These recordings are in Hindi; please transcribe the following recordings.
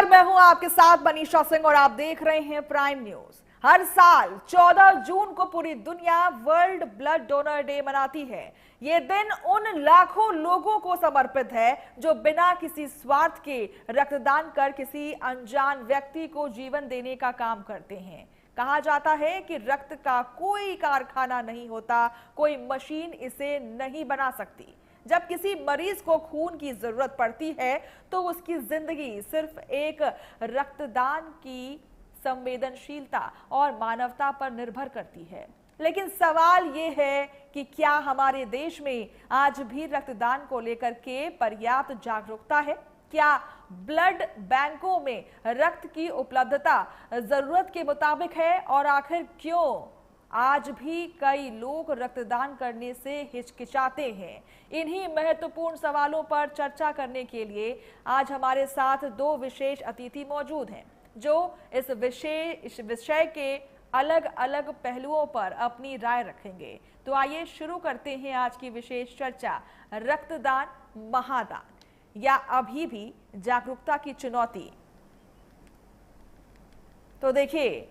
नमस्कार, मैं हूं आपके साथ मनीषा सिंह और आप देख रहे हैं प्राइम न्यूज। हर साल 14 जून को पूरी दुनिया वर्ल्ड ब्लड डोनर डे मनाती है। ये दिन उन लाखों लोगों को समर्पित है जो बिना किसी स्वार्थ के रक्तदान कर किसी अनजान व्यक्ति को जीवन देने का काम करते हैं। कहा जाता है कि रक्त का कोई कारखाना नहीं होता, कोई मशीन इसे नहीं बना सकती। जब किसी मरीज को खून की जरूरत पड़ती है तो उसकी जिंदगी सिर्फ एक रक्तदान की संवेदनशीलता और मानवता पर निर्भर करती है। लेकिन सवाल ये है कि क्या हमारे देश में आज भी रक्तदान को लेकर के पर्याप्त जागरूकता है? क्या ब्लड बैंकों में रक्त की उपलब्धता जरूरत के मुताबिक है? और आखिर क्यों आज भी कई लोग रक्तदान करने से हिचकिचाते हैं? इन्हीं महत्वपूर्ण सवालों पर चर्चा करने के लिए आज हमारे साथ दो विशेष अतिथि मौजूद हैं जो इस विषय के अलग अलग पहलुओं पर अपनी राय रखेंगे। तो आइए शुरू करते हैं आज की विशेष चर्चा, रक्तदान महादान या अभी भी जागरूकता की चुनौती। तो देखिए,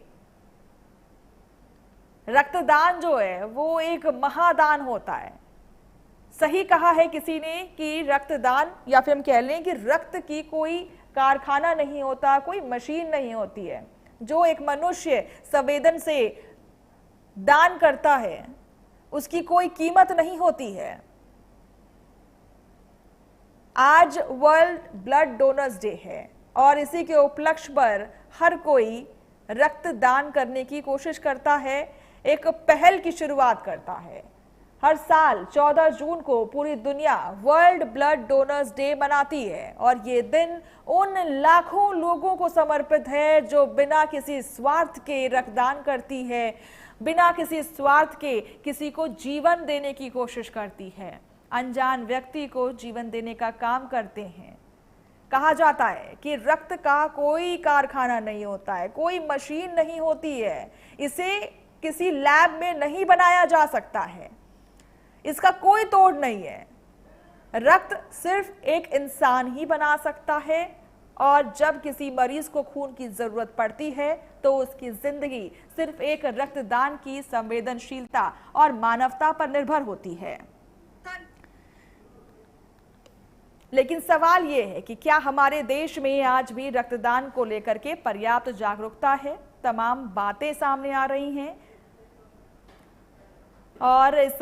रक्तदान जो है वो एक महादान होता है। सही कहा है किसी ने कि रक्तदान, या फिर हम कह लें कि रक्त की कोई कारखाना नहीं होता, कोई मशीन नहीं होती है। जो एक मनुष्य संवेदन से दान करता है उसकी कोई कीमत नहीं होती है। आज वर्ल्ड ब्लड डोनर्स डे है और इसी के उपलक्ष्य पर हर कोई रक्तदान करने की कोशिश करता है, एक पहल की शुरुआत करता है। हर साल 14 जून को पूरी दुनिया वर्ल्ड ब्लड डोनर्स डे मनाती है और ये दिन उन लाखों लोगों को समर्पित है जो बिना किसी स्वार्थ के रक्तदान करती है, बिना किसी स्वार्थ के किसी को जीवन देने की कोशिश करती है, अनजान व्यक्ति को जीवन देने का काम करते हैं। कहा जाता है कि रक्त का कोई कारखाना नहीं होता है, कोई मशीन नहीं होती है, इसे किसी लैब में नहीं बनाया जा सकता है, इसका कोई तोड़ नहीं है। रक्त सिर्फ एक इंसान ही बना सकता है और जब किसी मरीज को खून की जरूरत पड़ती है तो उसकी जिंदगी सिर्फ एक रक्तदान की संवेदनशीलता और मानवता पर निर्भर होती है। लेकिन सवाल यह है कि क्या हमारे देश में आज भी रक्तदान को लेकर के पर्याप्त जागरूकता है? तमाम बातें सामने आ रही हैं और इस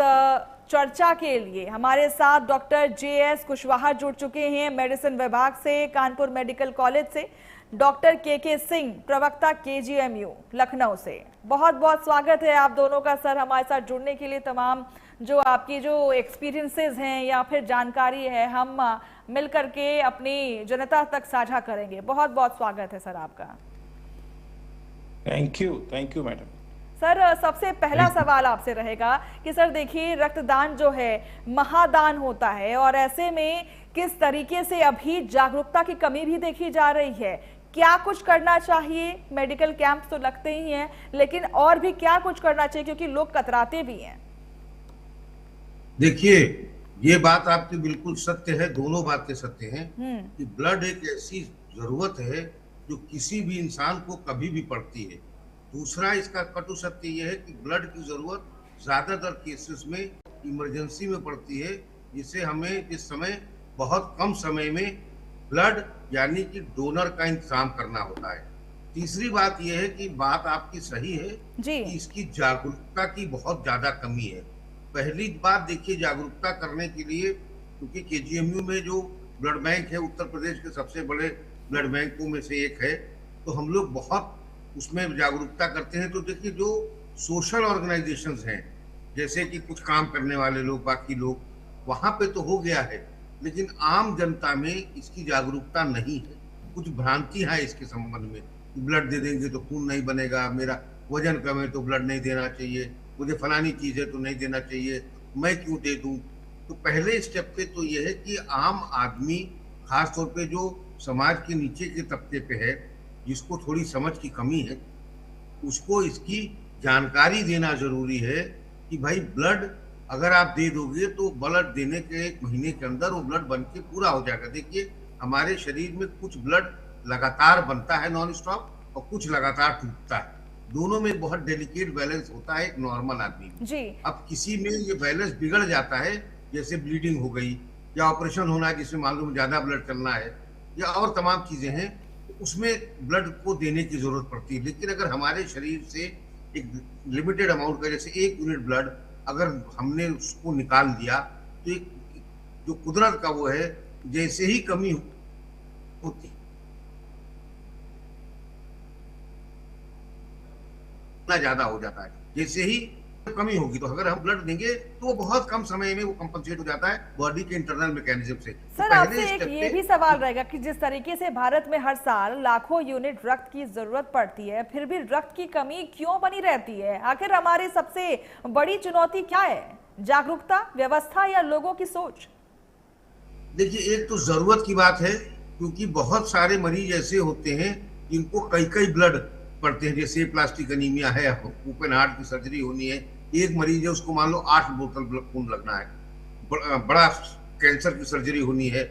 चर्चा के लिए हमारे साथ डॉक्टर JS कुशवाहा जुड़ चुके हैं मेडिसिन विभाग से, कानपुर मेडिकल कॉलेज से, डॉक्टर KK सिंह प्रवक्ता KGMU लखनऊ से। बहुत बहुत स्वागत है आप दोनों का सर हमारे साथ जुड़ने के लिए। तमाम जो आपकी जो एक्सपीरियंसेस हैं या फिर जानकारी है हम मिलकर के अपनी जनता तक साझा करेंगे। बहुत बहुत स्वागत है सर आपका। Thank you madam. सर सबसे पहला सवाल आपसे रहेगा कि सर देखिए, रक्तदान जो है महादान होता है और ऐसे में किस तरीके से अभी जागरूकता की कमी भी देखी जा रही है। क्या कुछ करना चाहिए? मेडिकल कैंप तो लगते ही हैं, लेकिन और भी क्या कुछ करना चाहिए क्योंकि लोग कतराते भी हैं। देखिए, ये बात आपकी बिल्कुल सत्य है, दोनों बातें सत्य हैं कि ब्लड एक ऐसी जरूरत है जो किसी भी इंसान को कभी भी पड़ती है। दूसरा इसका कटु सत्य यह है कि ब्लड की जरूरत ज्यादातर केसेस में इमरजेंसी में पड़ती है, जिससे हमें इस समय बहुत कम समय में ब्लड यानी कि डोनर का इंतजाम करना होता है। तीसरी बात यह है कि बात आपकी सही है कि इसकी जागरूकता की बहुत ज्यादा कमी है। पहली बात देखिए, जागरूकता करने के लिए, क्योंकि KGMU में जो ब्लड बैंक है उत्तर प्रदेश के सबसे बड़े ब्लड बैंकों में से एक है, तो हम लोग बहुत उसमें जागरूकता करते हैं। तो देखिए, जो सोशल ऑर्गेनाइजेशंस हैं, जैसे कि कुछ काम करने वाले लोग, बाकी लोग, वहां पे तो हो गया है, लेकिन आम जनता में इसकी जागरूकता नहीं है। कुछ भ्रांति है इसके संबंध में, ब्लड दे देंगे तो खून नहीं बनेगा, मेरा वजन कम है तो ब्लड नहीं देना चाहिए, मुझे फलानी चीज है तो नहीं देना चाहिए, मैं क्यों दे दूं। तो पहले स्टेप पे तो यह है कि आम आदमी, खासतौर पे जो समाज के नीचे के तबके पे है, जिसको थोड़ी समझ की कमी है, उसको इसकी जानकारी देना जरूरी है कि भाई ब्लड अगर आप दे दोगे तो ब्लड देने के 1 महीने के अंदर वो ब्लड बन के पूरा हो जाएगा। देखिए, हमारे शरीर में कुछ ब्लड लगातार बनता है नॉन स्टॉप और कुछ लगातार टूटता है। दोनों में बहुत डेलिकेट बैलेंस होता है एक नॉर्मल आदमी में। जी। अब किसी में ये बैलेंस बिगड़ जाता है, जैसे ब्लीडिंग हो गई या ऑपरेशन होना है जिसमें मालूम ज्यादा ब्लड चलना है या और तमाम चीजें हैं, उसमें ब्लड को देने की जरूरत पड़ती है। लेकिन अगर हमारे शरीर से एक लिमिटेड अमाउंट का, जैसे 1 यूनिट ब्लड अगर हमने उसको निकाल दिया, तो एक जो कुदरत का वो है, जैसे ही कमी होती ज्यादा हो जाता है। जैसे ही कमी होगी तो अगर हम ब्लड देंगे तो वो बहुत कम समय में वो कंपनसेट हो जाता है बॉडी के इंटरनल मैकेनिज्म से। सर आपसे एक ये भी सवाल रहेगा कि जिस तरीके से भारत में हर साल लाखों यूनिट रक्त की जरूरत पड़ती है, फिर भी रक्त की कमी क्यों बनी रहती है? आखिर हमारी सबसे बड़ी चुनौती क्या है? जागरूकता, व्यवस्था या लोगों की सोच? देखिए, एक तो जरूरत की बात है, क्योंकि बहुत सारे मरीज ऐसे होते हैं जिनको कई ब्लड पड़ते हैं। जैसे प्लास्टिक एनीमिया है, ओपन हार्ट की सर्जरी होनी है, एक मरीज है उसको मान लो 8 बोतल खून लगना है। बड़ा कैंसर की सर्जरी होनी है,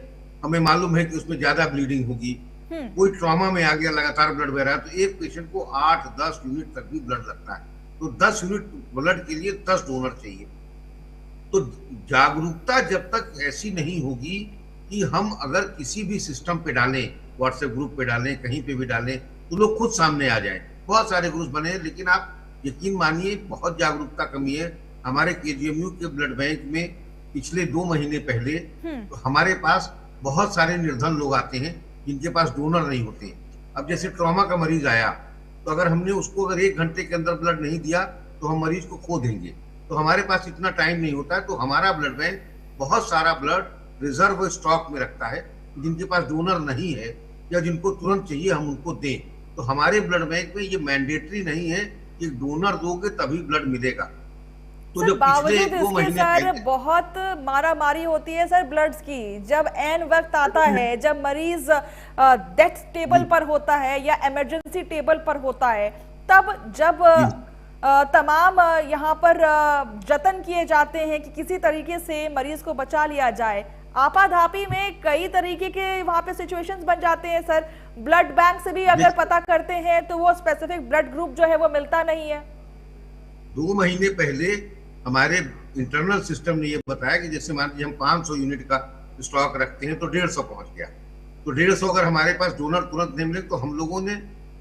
हमें मालूम है कि उसमें ज्यादा ब्लीडिंग होगी। कोई ट्रॉमा में आ गया, लगातार ब्लड बह रहा है, तो एक पेशेंट को 8-10 यूनिट तक भी ब्लड लगता है। तो 10 यूनिट ब्लड के लिए 10 डोनर चाहिए। तो जागरूकता जब तक ऐसी नहीं होगी कि हम अगर किसी भी सिस्टम पे डालें, व्हाट्सएप ग्रुप पे डालें, कहीं पे भी डालें, तो लोग खुद सामने आ जाएं। बहुत सारे ग्रुप बने हैं, लेकिन आप यकीन मानिए बहुत जागरूकता कमी है। हमारे केजीएमयू के ब्लड बैंक में पिछले 2 महीने पहले तो हमारे पास बहुत सारे निर्धन लोग आते हैं जिनके पास डोनर नहीं होते। अब जैसे ट्रॉमा का मरीज आया, तो अगर हमने उसको अगर 1 घंटे के अंदर ब्लड नहीं दिया तो हम मरीज को खो देंगे। तो हमारे पास इतना टाइम नहीं होता है, तो हमारा ब्लड बैंक बहुत सारा ब्लड रिजर्व स्टॉक में रखता है। जिनके पास डोनर नहीं है या जिनको तुरंत चाहिए हम उनको दें। तो हमारे ब्लड बैंक में ये मैंडेटरी नहीं है कि डोनर दोगे तभी ब्लड मिलेगा। तो जब पिछले 2 महीने सर बहुत मारामारी होती है सर ब्लड्स की, जब एन वक्त आता है, जब मरीज डेथ टेबल पर होता है या इमरजेंसी टेबल पर होता है, तब जब तमाम यहाँ पर जतन किए जाते हैं कि किसी तरीके से मरीज को बचा लिया जाए, आपाधापी में कई तरीके के वहां पे सिचुएशंस बन जाते हैं सर। ब्लड बैंक से भी अगर पता करते हैं तो वो स्पेसिफिक ब्लड ग्रुप जो है वो मिलता नहीं है। 2 महीने पहले हमारे इंटरनल सिस्टम ने ये बताया कि जैसे मान लीजिए हम 500 यूनिट का स्टॉक रखते हैं तो 150 पहुंच गया। तो 150 अगर हमारे पास डोनर तुरंत नहीं मिले, तो हम लोगों ने,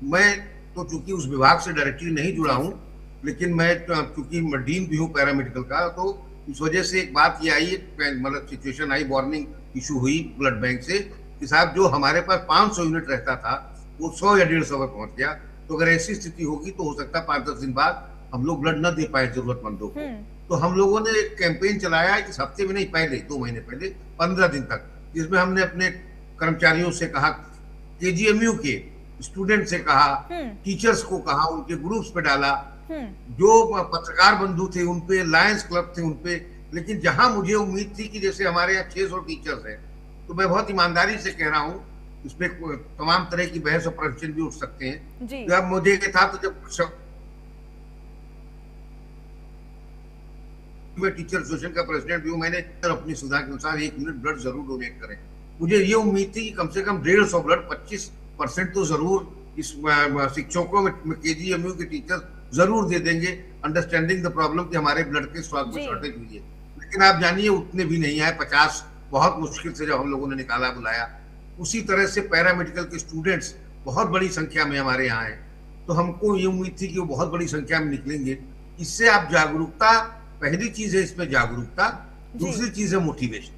मैं तो चूंकि उस विभाग से डायरेक्टली नहीं जुड़ा हूँ, लेकिन मैं चूंकि डीन भी हूँ पैरामेडिकल का, तो इस वजह से एक बात ये आई, मतलब सिचुएशन आई, वार्निंग इशू हुई ब्लड बैंक से कि साहब जो हमारे पास 500 यूनिट रहता था वो 100 या 150 में पहुंच गया। तो अगर ऐसी स्थिति होगी तो हो सकता है 5-10 दिन बाद हम लोग ब्लड न दे पाए जरूरतमंदों को। तो हम लोगों ने एक कैंपेन चलाया इस हफ्ते में नहीं, पहले 2 महीने पहले 15 दिन तक, जिसमें हमने अपने कर्मचारियों से कहा, केजीएमयू के स्टूडेंट से कहा, टीचर्स को कहा, उनके ग्रुप्स पे डाला, जो पत्रकार बंधु थे उनपे, लायंस क्लब थे उनपे। लेकिन जहां मुझे उम्मीद थी कि जैसे हमारे यहाँ 600 टीचर्स हैं, तो मैं बहुत ईमानदारी से कह रहा हूँ, इसमें तमाम तरह की बहस और प्रश्न भी उठ सकते हैं। जब मुझे ये था, तो जब मैं टीचर एसोसिएशन का प्रेसिडेंट भी हूँ, मैंने अपनी सुविधा के अनुसार 1 यूनिट ब्लड जरूर डोनेट करें। मुझे ये उम्मीद थी कि कम से कम 150 ब्लड 25% तो जरूर इस शिक्षकों में केजीएमयू के टीचर जरूर दे देंगे, अंडरस्टैंडिंग द प्रॉब्लम कि हमारे ब्लड के स्टॉक में शॉर्टेज हुई है। लेकिन आप जानिए उतने भी नहीं आए, 50 बहुत मुश्किल से जब हम लोगों ने निकाला बुलाया। उसी तरह से पैरामेडिकल के स्टूडेंट्स बहुत बड़ी संख्या में हमारे यहाँ हैं, तो हमको ये उम्मीद थी कि वो बहुत बड़ी संख्या में निकलेंगे। इससे आप जागरूकता, पहली चीज है इसमें जागरूकता, दूसरी चीज है मोटिवेशन।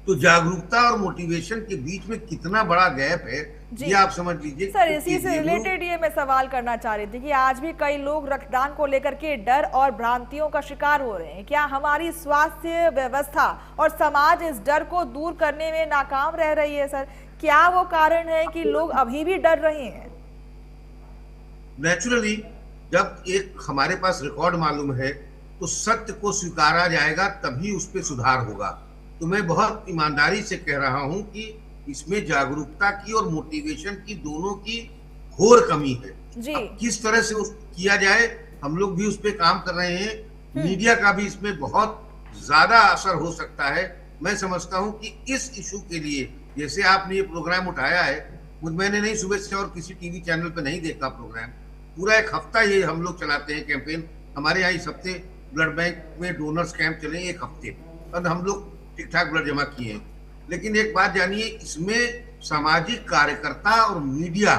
तो जागरूकता और मोटिवेशन के बीच में कितना बड़ा गैप है ये आप समझ लीजिए। सर इसी से रिलेटेड ये मैं सवाल करना चाह रही थी कि आज भी कई लोग रक्तदान को लेकर के डर और भ्रांतियों का शिकार हो रहे हैं। क्या हमारी स्वास्थ्य व्यवस्था और समाज इस डर को दूर करने में नाकाम रह रही है सर? क्या वो कारण है कि लोग अभी भी डर रहे हैं? नेचुरली जब एक हमारे पास रिकॉर्ड मालूम है तो सत्य को स्वीकारा जाएगा, तभी उस पर सुधार होगा। तो मैं बहुत ईमानदारी से कह रहा हूं कि इसमें जागरूकता की और मोटिवेशन की दोनों की घोर कमी है जी। किस तरह से किया जाए, हम लोग भी उस पर काम कर रहे हैं। मीडिया का भी इसमें बहुत ज्यादा असर हो सकता है। मैं समझता हूं कि इस इशू के लिए, जैसे आपने ये प्रोग्राम उठाया है, मैंने नहीं सुबह से और किसी टीवी चैनल पे नहीं देखा प्रोग्राम। पूरा एक हफ्ता ये हम लोग चलाते हैं कैंपेन। हमारे यहाँ इस हफ्ते ब्लड बैंक में डोनर्स कैंप चले एक हफ्ते, और हम लोग ठीक ठाक ब्लड जमा किए हैं। लेकिन एक बात जानिए, इसमें सामाजिक कार्यकर्ता और मीडिया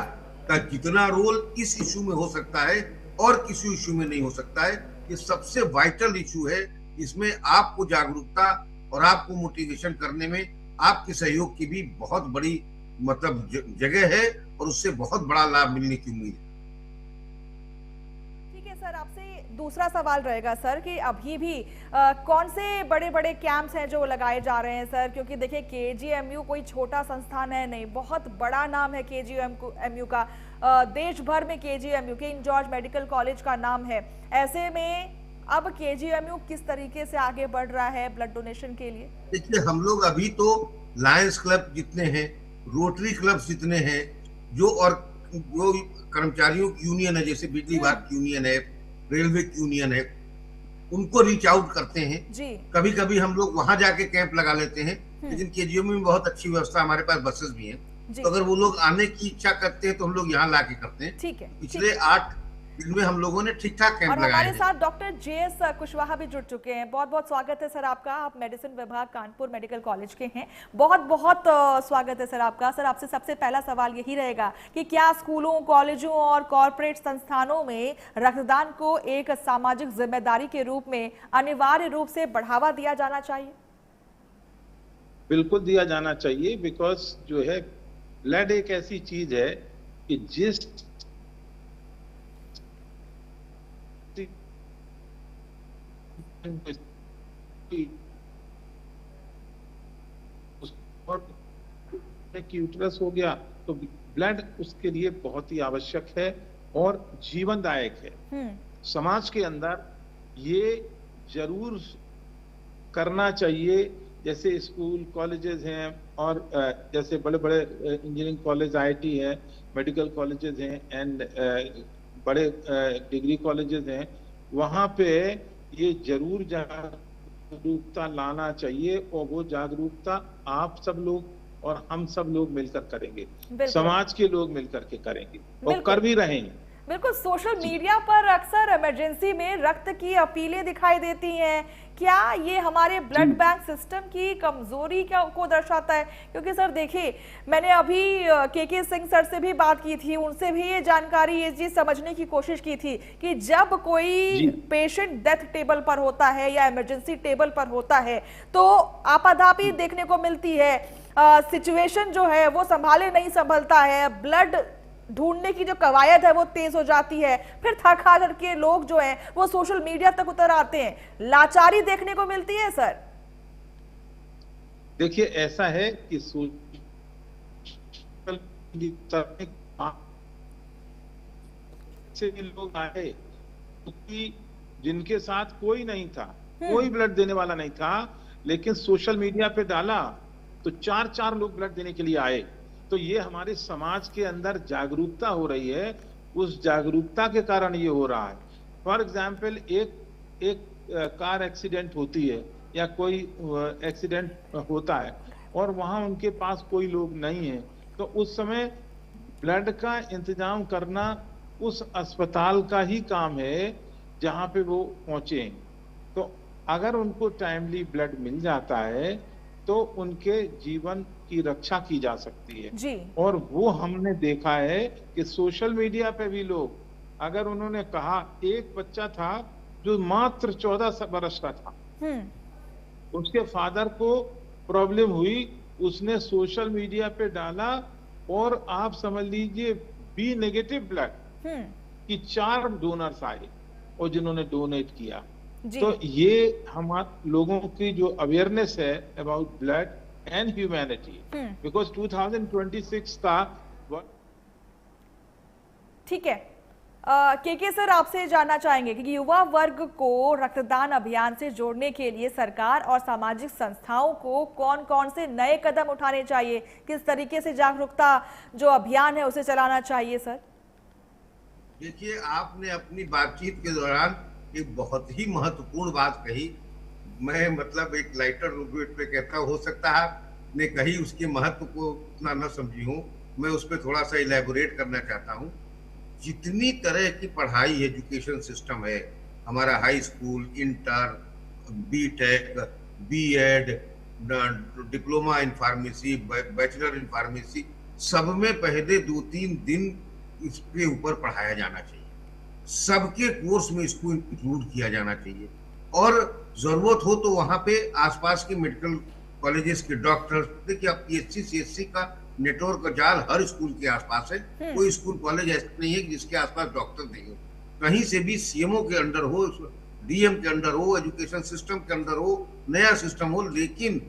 का कितना रोल इस इशू में हो सकता है और किसी इशू में नहीं हो सकता है, ये सबसे वाइटल इशू है। इसमें आपको जागरूकता और आपको मोटिवेशन करने में आपके सहयोग की भी बहुत बड़ी मतलब जगह है, और उससे बहुत बड़ा लाभ मिलने की उम्मीद है। ठीक है सर, आपसे दूसरा सवाल रहेगा सर कि अभी भी कौन से बड़े बड़े कैंप्स हैं जो लगाए जा रहे हैं सर, क्योंकि देखिए केजीएमयू कोई छोटा संस्थान है नहीं, बहुत बड़ा नाम है केजीएमयू का। देश भर में KGMU, king George medical college का नाम है। ऐसे में अब केजीएमयू किस तरीके से आगे बढ़ रहा है ब्लड डोनेशन के लिए? देखिए, हम लोग अभी तो लायंस क्लब जितने हैं, रोटरी क्लब जितने हैं, जो कर्मचारियों की यूनियन है, जैसे बिजली विभाग यूनियन है, रेलवे यूनियन है, उनको रीच आउट करते हैं जी। कभी कभी हम लोग वहां जाके कैंप लगा लेते हैं। लेकिन केजीएमयू में बहुत अच्छी व्यवस्था, हमारे पास बसेस भी हैं, तो अगर वो लोग आने की इच्छा करते हैं तो हम लोग यहाँ ला के करते हैं। ठीक है। पिछले 8 दिन में हम लोगों ने ठीक ठाक कैंप लगाए हैं। हमारे साथ डॉक्टर जेएस कुशवाहा भी जुड़ चुके हैं। बहुत बहुत स्वागत है सर आपका। आप मेडिसिन विभाग कानपुर मेडिकल कॉलेज के हैं। बहुत बहुत स्वागत है सर आपका। सर, आपसे सबसे पहला सवाल यही रहेगा कि क्या स्कूलों, कॉलेजों और कॉर्पोरेट संस्थानों में रक्तदान को एक सामाजिक जिम्मेदारी के रूप में अनिवार्य रूप से बढ़ावा दिया जाना चाहिए? बिल्कुल दिया जाना चाहिए, बिकॉज जो है ब्लड एक ऐसी चीज है कि जिस यूट्रस हो गया तो ब्लड उसके लिए बहुत ही आवश्यक है और जीवनदायक है। समाज के अंदर ये जरूर करना चाहिए, जैसे स्कूल कॉलेजेस हैं और जैसे बड़े बड़े इंजीनियरिंग कॉलेज, आईआईटी है, मेडिकल कॉलेजेस हैं एंड बड़े डिग्री कॉलेजेस हैं, वहाँ पे ये जरूर जागरूकता लाना चाहिए। और वो जागरूकता आप सब लोग और हम सब लोग मिलकर करेंगे, समाज के लोग मिलकर के करेंगे और कर भी रहे हैं। बिल्कुल। सोशल मीडिया पर अक्सर इमरजेंसी में रक्त की अपीलें दिखाई देती हैं। क्या ये हमारे ब्लड बैंक सिस्टम की कमजोरी को दर्शाता है? क्योंकि सर देखिए, मैंने अभी के सिंह सर से भी बात की थी, उनसे भी ये जानकारी, ये चीज समझने की कोशिश की थी कि जब कोई पेशेंट डेथ टेबल पर होता है या इमरजेंसी टेबल पर होता है तो आपाधापी देखने को मिलती है, सिचुएशन जो है वो संभाले नहीं संभलता है, ब्लड ढूंढने की जो कवायद है वो तेज हो जाती है, फिर थक हार के लोग जो हैं वो सोशल मीडिया तक उतर आते हैं, लाचारी देखने को मिलती है सर। देखिए, ऐसा है कि लोग आए क्योंकि जिनके साथ कोई नहीं था, कोई ब्लड देने वाला नहीं था, लेकिन सोशल मीडिया पे डाला तो 4 लोग ब्लड देने के लिए आए। तो ये हमारे समाज के अंदर जागरूकता हो रही है, उस जागरूकता के कारण ये हो रहा है। फॉर एग्जाम्पल, एक कार एक्सीडेंट होती है या कोई एक्सीडेंट होता है और वहां उनके पास कोई लोग नहीं है, तो उस समय ब्लड का इंतजाम करना उस अस्पताल का ही काम है जहां पे वो पहुंचे। तो अगर उनको टाइमली ब्लड मिल जाता है तो उनके जीवन की रक्षा की जा सकती है जी। और वो हमने देखा है कि सोशल मीडिया पे भी लोग, अगर उन्होंने कहा, एक बच्चा था जो मात्र 14 बरस का था, उसके फादर को प्रॉब्लम हुई, उसने सोशल मीडिया पे डाला और आप समझ लीजिए बी नेगेटिव ब्लड की 4 डोनर्स आए और जिन्होंने डोनेट किया। तो ये हमारे लोगों की जो अवेयरनेस है about blood and humanity, because 2026 का। ठीक है। के सर, आपसे जानना चाहेंगे कि युवा वर्ग को रक्तदान अभियान से जोड़ने के लिए सरकार और सामाजिक संस्थाओं को कौन कौन से नए कदम उठाने चाहिए, किस तरीके से जागरूकता जो अभियान है उसे चलाना चाहिए सर? देखिए, आपने अपनी बातचीत के दौरान एक बहुत ही महत्वपूर्ण बात कही। मैं मतलब एक लाइटर नोट पे कहता, हो सकता है आपने कही उसके महत्व को उतना न समझी हूँ, मैं उस पर थोड़ा सा इलेबोरेट करना चाहता हूँ। जितनी तरह की पढ़ाई एजुकेशन सिस्टम है, हमारा high school, inter, BTech, BEd, diploma in pharmacy, bachelor in pharmacy, सब में पहले 2-3 दिन इसके ऊपर पढ़ाया जाना चाहिए। सबके कोर्स में इसको इंक्लूड किया जाना चाहिए, और जरूरत हो तो वहां पे आसपास के मेडिकल कॉलेजेस के डॉक्टर्स, देखिए अब पीएचसी सीएचसी का नेटवर्क का जाल हर स्कूल के आसपास है। कोई स्कूल कॉलेज ऐसा नहीं है कि जिसके आसपास डॉक्टर नहीं हो। कहीं से भी सीएमओ के अंडर हो, डीएम के अंडर हो, एजुकेशन सिस्टम के अंदर हो, नया सिस्टम हो, लेकिन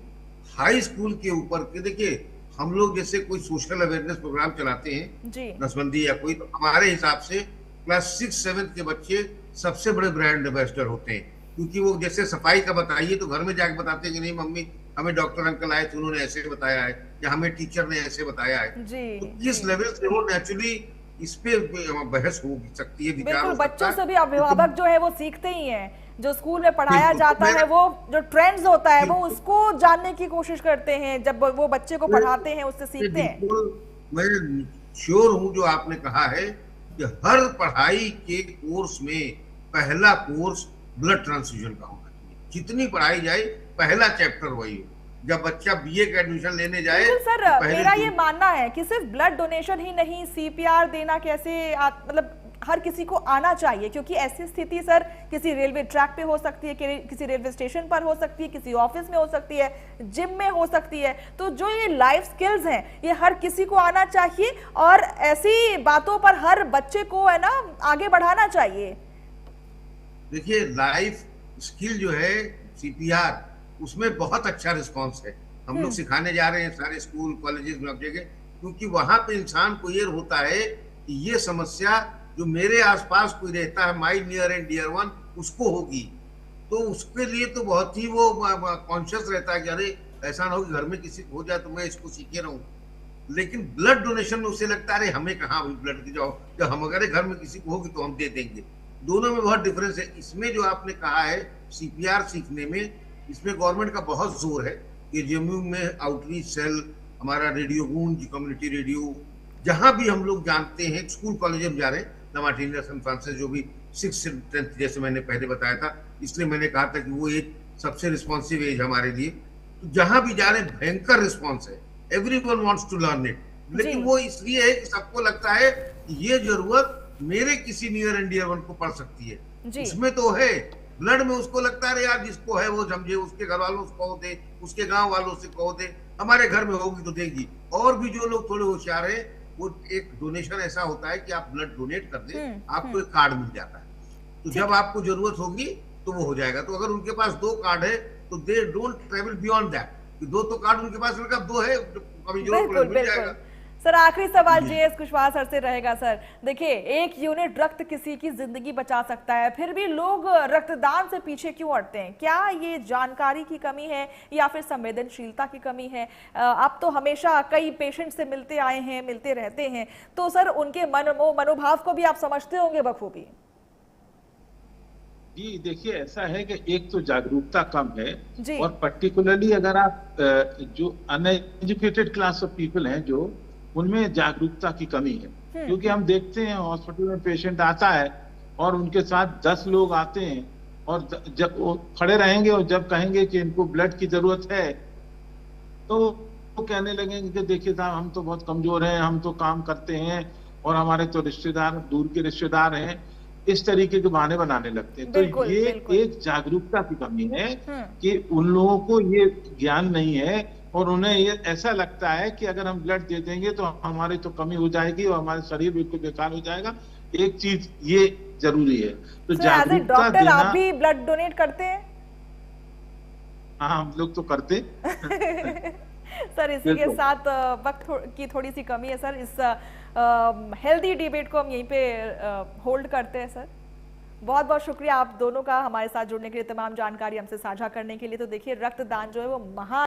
हाई स्कूल के ऊपर के देखिए, हम लोग जैसे कोई सोशल अवेयरनेस प्रोग्राम चलाते हैं, नसबंदी या कोई, तो हमारे हिसाब से क्लास 6-7 के बच्चे सबसे बड़े ब्रांड एम्बेसडर होते हैं, क्योंकि वो जैसे सफाई का बताइए तो घर में जाकर बताते हैं कि नहीं मम्मी, हमें डॉक्टर अंकल आए थे, उन्होंने ऐसे बताया है, या हमें टीचर ने ऐसे बताया है। तो किस लेवल से वो नेचुरली इस पे बहस हो सकती है, विचार हो सकता है। बच्चों से भी अभिभावक जो है वो सीखते ही हैं, जो स्कूल में पढ़ाया जाता है, वो जो ट्रेंड्स होता है वो उसको जानने की कोशिश करते हैं, जब वो बच्चे को पढ़ाते हैं उससे सीखते हैं। मैं श्योर हूँ जो आपने कहा है कि हर पढ़ाई के कोर्स में पहला कोर्स ब्लड ट्रांसफ्यूजन का होना चाहिए। जितनी पढ़ाई जाए पहला चैप्टर वही हो। जब बच्चा बीए का एडमिशन लेने जाए, सर तो मेरा ये मानना है कि सिर्फ ब्लड डोनेशन ही नहीं, सीपीआर देना कैसे मतलब हर किसी को आना चाहिए, क्योंकि ऐसी स्थिति सर किसी रेलवे ट्रैक पे हो सकती है, किसी रेलवे स्टेशन पर हो सकती है, किसी ऑफिस में हो सकती है, जिम में हो सकती है। तो जो ये लाइफ स्किल्स हैं ये हर किसी को आना चाहिए, और ऐसी बातों पर हर बच्चे को है ना आगे बढ़ाना चाहिए। देखिए, लाइफ स्किल जो है सीपीआर, उसमें बहुत अच्छा रिस्पांस है। हम लोग सिखाने जा रहे हैं सारे स्कूल कॉलेजेस में अब जगह, क्योंकि वहां पे इंसान को ये होता है कि ये समस्या जो मेरे आसपास कोई रहता है, माई नियर एंड डियर वन, उसको होगी। तो उसके लिए तो बहुत ही वो कॉन्शियस रहता है कि अरे ऐसा ना हो कि घर में किसी को हो जाए तो मैं इसको सीखे रहूं। लेकिन ब्लड डोनेशन में उसे लगता है अरे हमें कहाँ ब्लड की जाओ, जब हम अगर घर में किसी को होगी तो हम दे देंगे। दोनों में बहुत डिफरेंस है। इसमें जो आपने कहा है सीपीआर सीखने में, इसमें गवर्नमेंट का बहुत जोर है कि जेएमयू में आउटरीच सेल, हमारा रेडियो गूंज, कम्युनिटी रेडियो, जहां भी हम लोग जानते हैं, स्कूल कॉलेज में जा रहे हैं, मार्टिन सन फ्रांसिस जो भी 6 से 10 जैसे मैंने पहले बताया था, इसलिए मैंने कहा था कि वो एक सबसे रिस्पॉन्सिव एज हमारे लिए। तो जहां भी जा रहे हैं भयंकर रिस्पॉन्स है, everyone wants to learn it, लेकिन वो इसलिए है कि सबको लगता है कि ये जरूरत मेरे किसी नियर एंड डियर वन को पड़ सकती है। इसमें तो है ब्लड में, उसको लगता है यार जिसको है वो समझे, उसके घर वालों से कहो दे, उसके गांव वालों से कहो दे, हमारे घर में होगी तो देगी। और भी जो लोग थोड़े होशियार है, वो एक डोनेशन ऐसा होता है कि आप ब्लड डोनेट कर दें, आपको एक कार्ड मिल जाता है, तो जब आपको जरूरत होगी तो वो हो जाएगा। तो अगर उनके पास 2 कार्ड है तो they don't travel beyond that, 2 तो कार्ड उनके पास लगा, 2 है, कभी जरूरत पड़े मिल जाएगा। सर आखिरी सवाल जेएस कुशवाहा सर से रहेगा। सर देखिए, 1 यूनिट रक्त किसी की जिंदगी बचा सकता है, फिर भी लोग रक्तदान से पीछे क्यों हटते हैं? क्या ये जानकारी की कमी है या फिर संवेदनशीलता की कमी है? आप तो हमेशा कई पेशेंट से मिलते आए हैं, मिलते रहते हैं, तो सर उनके मनोभाव को भी आप समझते होंगे बखूबी। जी देखिए, ऐसा है कि एक तो जागरूकता कम है, और पर्टिकुलरली अगर आप जो अनएजुकेटेड क्लास ऑफ पीपल हैं, जो उनमें जागरूकता की कमी है। क्योंकि हम देखते हैं हॉस्पिटल में पेशेंट आता है और उनके साथ 10 लोग आते हैं, और जब वो खड़े रहेंगे और जब कहेंगे कि इनको ब्लड की जरूरत है, तो वो कहने लगेंगे कि देखिए साहब, हम तो बहुत कमजोर हैं, हम तो काम करते हैं, और हमारे तो रिश्तेदार, दूर के रिश्तेदार हैं, इस तरीके के बहाने बनाने लगते हैं। तो ये एक जागरूकता की कमी है कि उन लोगों को ये ज्ञान नहीं है, और उन्हें ये ऐसा लगता है कि अगर हम ब्लड दे देंगे तो हमारी तो कमी हो जाएगी और हमारा शरीर बिल्कुल बेकार हो जाएगा। एक चीज ये जरूरी है, तो जागरूकता देना। आप भी ब्लड डोनेट करते हैं? हाँ, हम लोग तो करते सर इसी के साथ वक्त की थोड़ी सी कमी है सर, इस हेल्दी डिबेट को हम यहीं पे होल्ड करते हैं। सर बहुत बहुत शुक्रिया आप दोनों का हमारे साथ जुड़ने के लिए, तमाम जानकारी हमसे साझा करने के लिए। तो देखिए, रक्तदान जो है वो